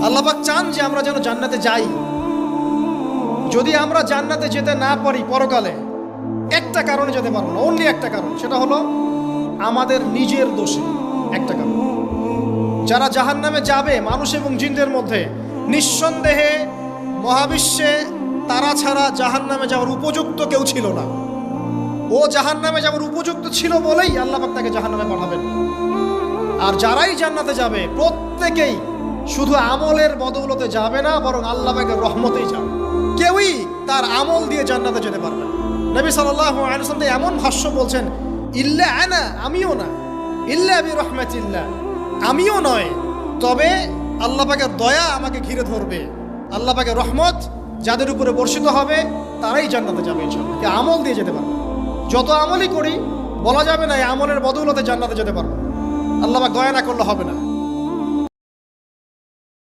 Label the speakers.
Speaker 1: আল্লাহ পাক চান যে আমরা যেন জান্নাতে যাই। যদি আমরা জান্নাতে যেতে না পারি পরকালে, একটা কারণে যেতে পারবো না, অনলি একটা কারণ, সেটা হলো আমাদের নিজের দোষে। একটা কারণ, যারা জাহান্নামে যাবে মানুষ এবং জিনদের মধ্যে, নিঃসন্দেহে মহাবিশ্বে তারা ছাড়া জাহান্নামে যাওয়ার উপযুক্ত কেউ ছিল না। ও জাহান্নামে যাওয়ার উপযুক্ত ছিল বলেই আল্লাহ পাক তাকে জাহান্নামে পাঠাবেন। আর যারাই জান্নাতে যাবে প্রত্যেকেই শুধু আমলের বদৌলতে যাবে না, বরং আল্লাহ পাকের রহমতেই যাবে। কেউই তার আমল দিয়ে জান্নাতে যেতে পারবে না। নবী সাল্লাল্লাহু আলাইহি ওয়াসাল্লাম এমন ভাষ্য বলছেন, ইল্লা আনা, আমিও না, ইল্লা বি রাহমাতিল্লাহ, আমিও নয়, তবে আল্লাহ পাকের দয়া আমাকে ঘিরে ধরবে, আল্লাহ পাকের রহমত যাদের উপরে বর্ষিত হবে তারাই জান্নাতে যাবে ইনশাআল্লাহ। কে আমল দিয়ে যেতে পারবে। যত আমলই করি বলা যাবে না এই আমলের বদৌলতে জান্নাতে যেতে পারবো, আল্লাহ পাক দয়া না করলে হবে না।